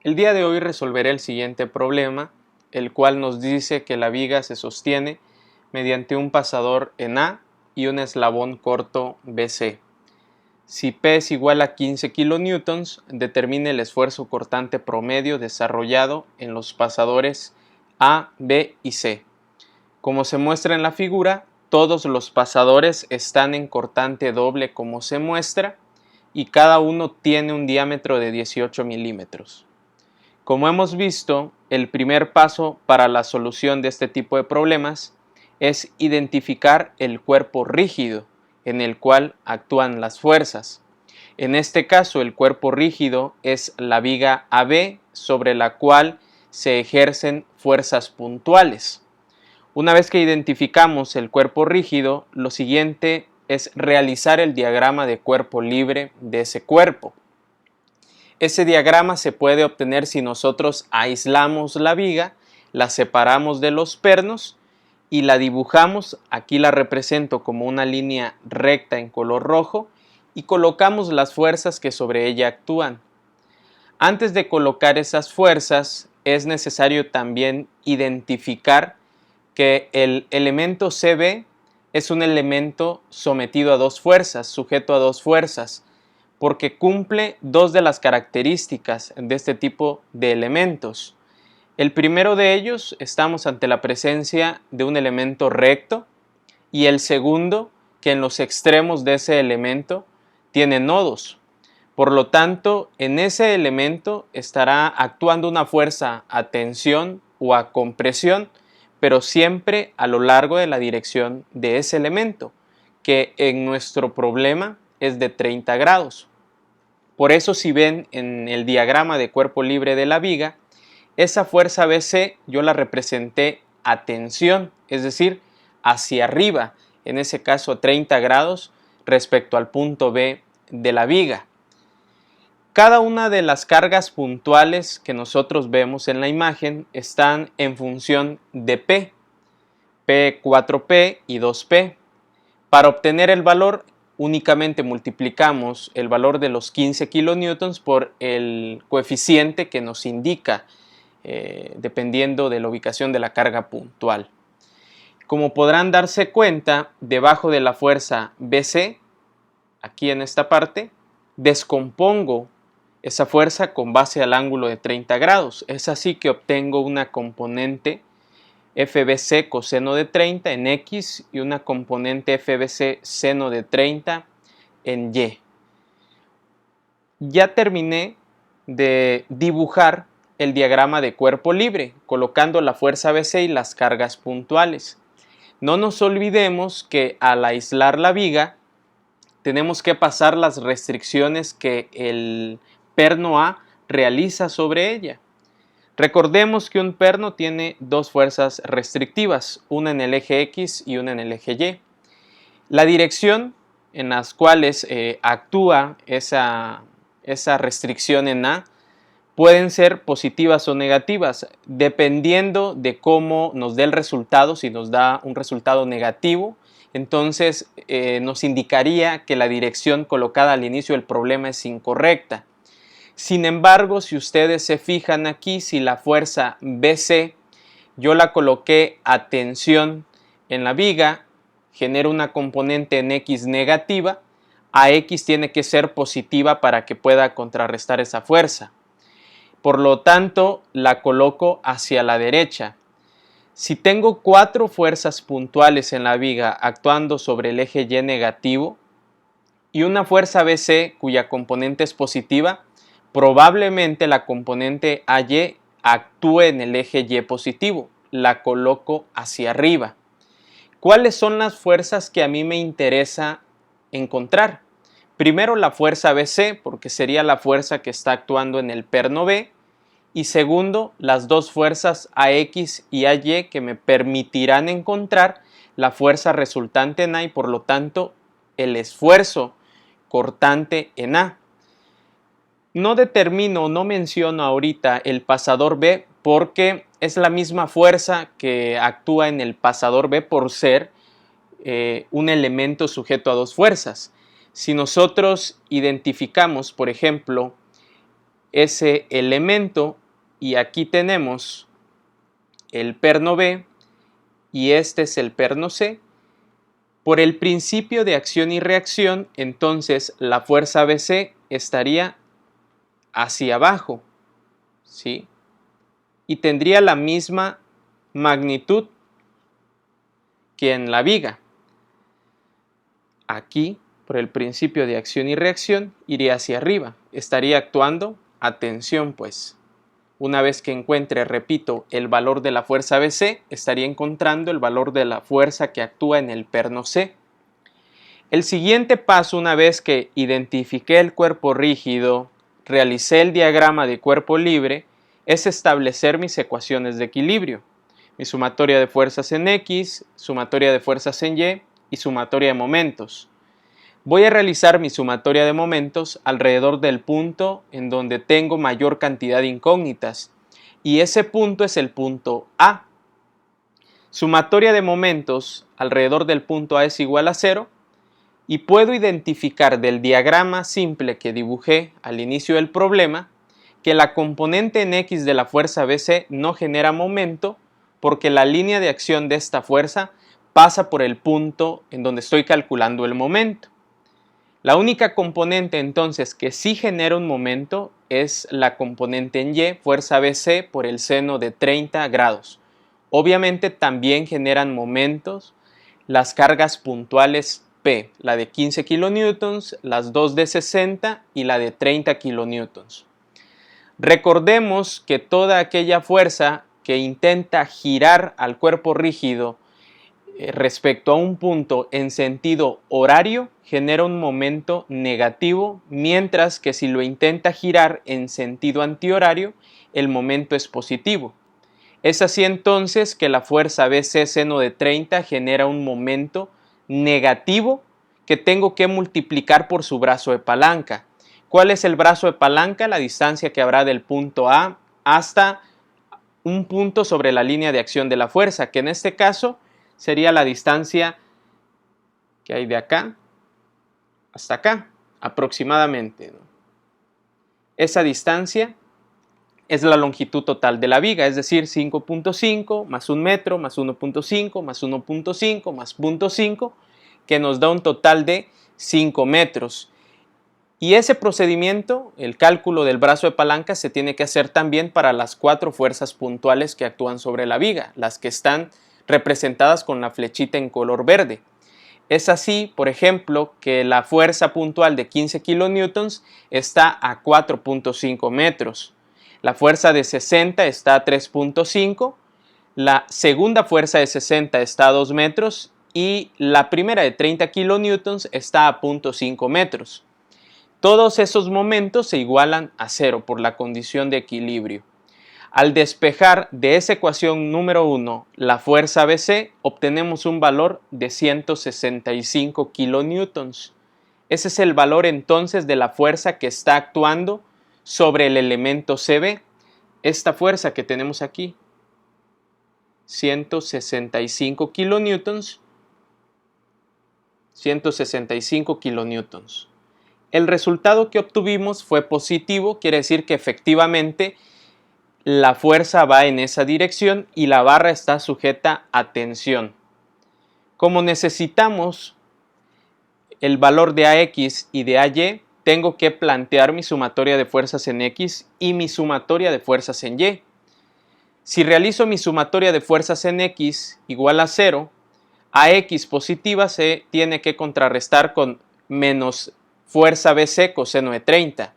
El día de hoy resolveré el siguiente problema, el cual nos dice que la viga se sostiene mediante un pasador en A y un eslabón corto BC. Si P es igual a 15 kN, determine el esfuerzo cortante promedio desarrollado en los pasadores A, B y C. Como se muestra en la figura, todos los pasadores están en cortante doble como se muestra y cada uno tiene un diámetro de 18 milímetros. Como hemos visto, el primer paso para la solución de este tipo de problemas es identificar el cuerpo rígido en el cual actúan las fuerzas. En este caso, el cuerpo rígido es la viga AB sobre la cual se ejercen fuerzas puntuales. Una vez que identificamos el cuerpo rígido, lo siguiente es realizar el diagrama de cuerpo libre de ese cuerpo. Ese diagrama se puede obtener si nosotros aislamos la viga, la separamos de los pernos y la dibujamos. Aquí la represento como una línea recta en color rojo y colocamos las fuerzas que sobre ella actúan. Antes de colocar esas fuerzas es necesario también identificar que el elemento CB es un elemento sometido a dos fuerzas, sujeto a dos fuerzas, porque cumple dos de las características de este tipo de elementos. El primero de ellos, estamos ante la presencia de un elemento recto, y el segundo, que en los extremos de ese elemento tiene nodos. Por lo tanto, en ese elemento estará actuando una fuerza a tensión o a compresión, pero siempre a lo largo de la dirección de ese elemento, que en nuestro problema es de 30 grados. Por eso, si ven en el diagrama de cuerpo libre de la viga, esa fuerza BC yo la representé a tensión, es decir, hacia arriba, en ese caso a 30 grados respecto al punto B de la viga. Cada una de las cargas puntuales que nosotros vemos en la imagen están en función de P, P4P y 2P. Para obtener el valor únicamente multiplicamos el valor de los 15 kilonewtons por el coeficiente que nos indica dependiendo de la ubicación de la carga puntual. Como podrán darse cuenta, debajo de la fuerza BC, aquí en esta parte, descompongo esa fuerza con base al ángulo de 30 grados. Es así que obtengo una componente FBC coseno de 30 en X y una componente FBC seno de 30 en Y. Ya terminé de dibujar el diagrama de cuerpo libre, colocando la fuerza BC y las cargas puntuales. No nos olvidemos que al aislar la viga, tenemos que pasar las restricciones que el perno A realiza sobre ella. Recordemos que un perno tiene dos fuerzas restrictivas, una en el eje X y una en el eje Y. La dirección en las cuales actúa esa restricción en A pueden ser positivas o negativas, dependiendo de cómo nos dé el resultado. Si nos da un resultado negativo, entonces nos indicaría que la dirección colocada al inicio del problema es incorrecta. Sin embargo, si ustedes se fijan aquí, si la fuerza BC yo la coloqué a tensión en la viga, genera una componente en X negativa, a X tiene que ser positiva para que pueda contrarrestar esa fuerza. Por lo tanto, la coloco hacia la derecha. Si tengo cuatro fuerzas puntuales en la viga actuando sobre el eje Y negativo y una fuerza BC cuya componente es positiva, probablemente la componente AY actúe en el eje Y positivo. La coloco hacia arriba. ¿Cuáles son las fuerzas que a mí me interesa encontrar? Primero, la fuerza BC, porque sería la fuerza que está actuando en el perno B. Y segundo, las dos fuerzas AX y AY que me permitirán encontrar la fuerza resultante en A y por lo tanto el esfuerzo cortante en A. No determino, no menciono ahorita el pasador B porque es la misma fuerza que actúa en el pasador B por ser un elemento sujeto a dos fuerzas. Si nosotros identificamos, por ejemplo, ese elemento y aquí tenemos el perno B y este es el perno C. Por el principio de acción y reacción, entonces la fuerza BC estaría hacia abajo, ¿sí? Y tendría la misma magnitud que en la viga. Aquí, por el principio de acción y reacción, iría hacia arriba. Estaría actuando a tensión, pues. Una vez que encuentre, repito, el valor de la fuerza BC, estaría encontrando el valor de la fuerza que actúa en el perno C. El siguiente paso, una vez que identifiqué el cuerpo rígido, realicé el diagrama de cuerpo libre, es establecer mis ecuaciones de equilibrio. Mi sumatoria de fuerzas en X, sumatoria de fuerzas en Y y sumatoria de momentos. Voy a realizar mi sumatoria de momentos alrededor del punto en donde tengo mayor cantidad de incógnitas y ese punto es el punto A. Sumatoria de momentos alrededor del punto A es igual a 0 y puedo identificar del diagrama simple que dibujé al inicio del problema que la componente en X de la fuerza BC no genera momento porque la línea de acción de esta fuerza pasa por el punto en donde estoy calculando el momento. La única componente entonces que sí genera un momento es la componente en Y, fuerza BC por el seno de 30 grados. Obviamente también generan momentos las cargas puntuales P, la de 15 kilonewtons, las dos de 60 y la de 30 kilonewtons. Recordemos que toda aquella fuerza que intenta girar al cuerpo rígido respecto a un punto en sentido horario genera un momento negativo, mientras que si lo intenta girar en sentido antihorario, el momento es positivo. Es así entonces que la fuerza BC seno de 30 genera un momento negativo que tengo que multiplicar por su brazo de palanca. ¿Cuál es el brazo de palanca? La distancia que habrá del punto A hasta un punto sobre la línea de acción de la fuerza, que en este caso sería la distancia que hay de acá hasta acá, aproximadamente. Esa distancia es la longitud total de la viga, es decir, 5.5 más 1 metro más 1.5 más 1.5 más 0.5, que nos da un total de 5 metros. Y ese procedimiento, el cálculo del brazo de palanca, se tiene que hacer también para las 4 fuerzas puntuales que actúan sobre la viga, las que están representadas con la flechita en color verde. Es así, por ejemplo, que la fuerza puntual de 15 kilonewtons está a 4.5 metros. La fuerza de 60 está a 3.5, la segunda fuerza de 60 está a 2 metros y la primera de 30 kilonewtons está a 0.5 metros. Todos esos momentos se igualan a 0 por la condición de equilibrio. Al despejar de esa ecuación número 1 la fuerza BC, obtenemos un valor de 165 kilonewtons. Ese es el valor entonces de la fuerza que está actuando sobre el elemento CB. Esta fuerza que tenemos aquí, 165 kilonewtons, 165 kilonewtons. El resultado que obtuvimos fue positivo, quiere decir que efectivamente la fuerza va en esa dirección y la barra está sujeta a tensión. Como necesitamos el valor de AX y de AY, tengo que plantear mi sumatoria de fuerzas en X y mi sumatoria de fuerzas en Y. Si realizo mi sumatoria de fuerzas en X igual a 0, AX positiva se tiene que contrarrestar con menos fuerza BC coseno de 30,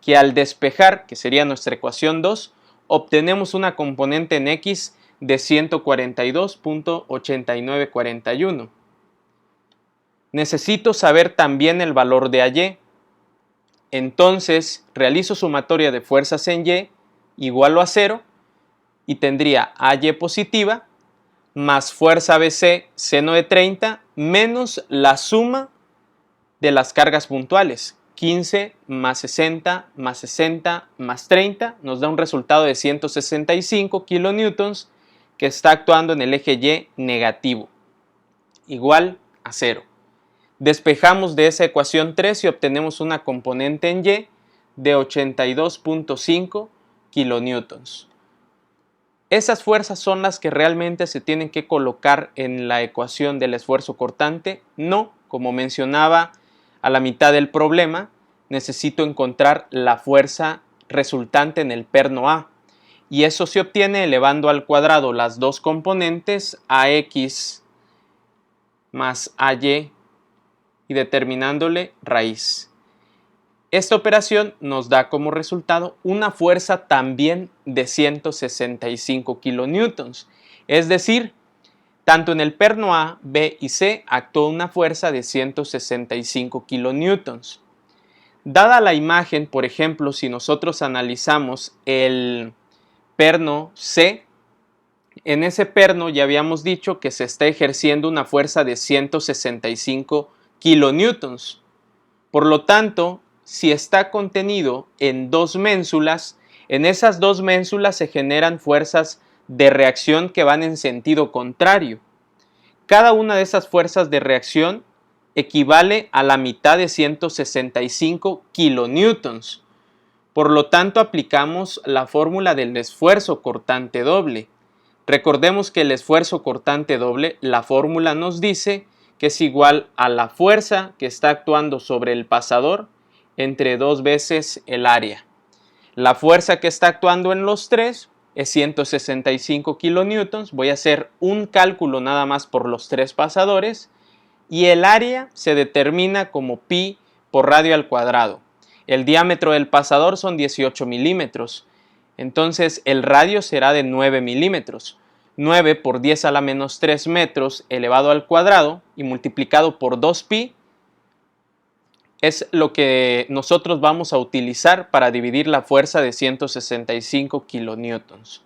que al despejar, que sería nuestra ecuación 2, obtenemos una componente en X de 142.8941. Necesito saber también el valor de AY. Entonces realizo sumatoria de fuerzas en Y igual a 0 y tendría AY positiva más fuerza BC seno de 30 menos la suma de las cargas puntuales. 15 más 60 más 60 más 30 nos da un resultado de 165 kilonewtons que está actuando en el eje Y negativo, igual a 0. Despejamos de esa ecuación 3 y obtenemos una componente en Y de 82.5 kilonewtons. Esas fuerzas son las que realmente se tienen que colocar en la ecuación del esfuerzo cortante. No, como mencionaba a la mitad del problema, necesito encontrar la fuerza resultante en el perno A. Y eso se obtiene elevando al cuadrado las dos componentes AX más AY y determinándole raíz. Esta operación nos da como resultado una fuerza también de 165 kilonewtons. Es decir, tanto en el perno A, B y C actuó una fuerza de 165 kilonewtons. Dada la imagen, por ejemplo, si nosotros analizamos el perno C, en ese perno ya habíamos dicho que se está ejerciendo una fuerza de 165 kilonewtons. Por lo tanto, si está contenido en dos ménsulas, en esas dos ménsulas se generan fuerzas de reacción que van en sentido contrario. Cada una de esas fuerzas de reacción equivale a la mitad de 165 kilonewtons. Por lo tanto, aplicamos la fórmula del esfuerzo cortante doble. Recordemos que el esfuerzo cortante doble, la fórmula nos dice que es igual a la fuerza que está actuando sobre el pasador entre 2 veces el área. La fuerza que está actuando en los tres es 165 kilonewtons. Voy a hacer un cálculo nada más por los tres pasadores y el área se determina como pi por radio al cuadrado. El diámetro del pasador son 18 milímetros. Entonces el radio será de 9 milímetros. 9 por 10 a la menos 3 metros elevado al cuadrado y multiplicado por 2pi es lo que nosotros vamos a utilizar para dividir la fuerza de 165 kilonewtons.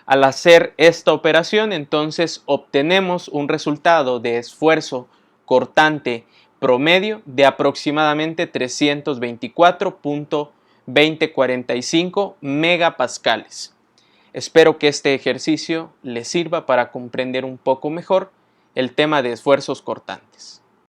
Al hacer esta operación, entonces obtenemos un resultado de esfuerzo cortante promedio de aproximadamente 324.2045 megapascales. Espero que este ejercicio les sirva para comprender un poco mejor el tema de esfuerzos cortantes.